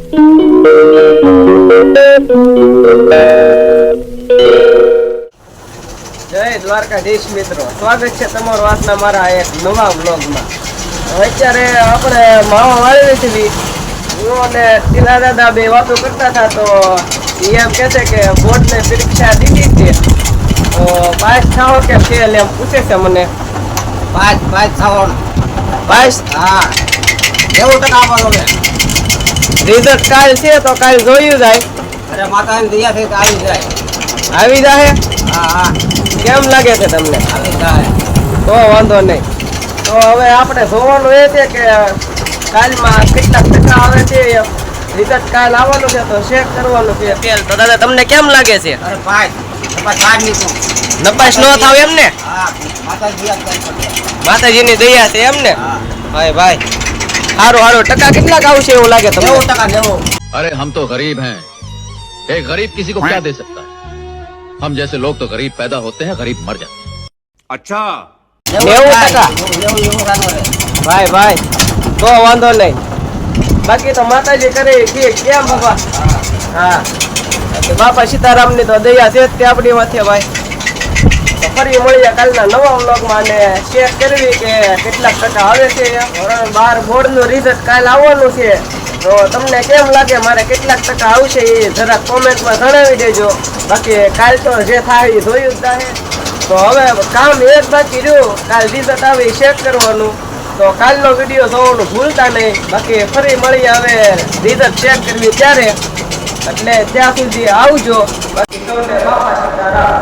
જય દ્વારકાધીશ મિત્રો, સ્વાગત છે તમારું આજના મારા એક નવા વ્લોગમાં. અત્યારે આપણે માવા વાળી હતી, હું અને ટીલા દાદા બે વાતો કરતા હતા. તો એમ કહે છે કે બોર્ડને પરીક્ષા દીધી છે તો પાસ થાઓ કે ફેલ એમ પૂછે છે મને. પાસ થવાનું. પાસ? હા, 90% આવવાનું છે. રિઝલ્ટ કાલ છે તો કાલ જોયું જાય. અરે માતાની દયા છે તો આવી જાય. આવી જાય? હા હા, કેમ લાગે છે તમને? આવી જાય. તો વાંધો નહીં. તો હવે આપણે જોવાનું એ છે કે કાલમાં કેટલા ટકા આવે છે. રિઝલ્ટ કાલ આવવાનું છે તો ચેક કરવાનું છે ફેલ. તો દાદા તમને કેમ લાગે છે? અરે પાસ નહીં તું. નપાસ ન થાવ એમ ને? હા, માતાની દયા છે. માતાજીની દયા છે એમ ને? હા, ભાઈ ભાઈ સારું સારું. ટકા કેટલાક આવશે એવું લાગે તમને? 90%. अरे हम तो गरीब हैं, एक गरीब किसी को क्या दे सकता है। हम जैसे लोग तो गरीब पैदा होते हैं, गरीब मर जाते हैं। अच्छा 90%. ભાઈ ભાઈ તો વાંધો નહીં. બાકી તો માતાજી કરે કે કેમ બાપા. હા, બાપા સીતારામની તો દયા છે જ તે આપણી માથે ભાઈ. તો ફરી મળીએ કાલના નવા વ્લોગમાં અને ચેક કરવી કે કેટલાક ટકા આવે છે. 12 બોર્ડનું રિઝલ્ટ કાલ આવવાનું છે તો તમને કેમ લાગે મારે કેટલાક ટકા આવશે એ જરાક કોમેન્ટમાં જણાવી દેજો. બાકી કાલ તો જે થાય એ જોયું જ થાય. તો હવે કામ એક બાકી રહ્યું, કાલ રિઝલ્ટ આવે એ ચેક કરવાનું. તો કાલનો વિડીયો જોવાનું ભૂલતા નહીં. બાકી ફરી મળીએ હવે રિઝલ્ટ ચેક કરવી ત્યારે. એટલે ત્યાં સુધી આવજો. બાકી સૌને બાપા સીતારામ.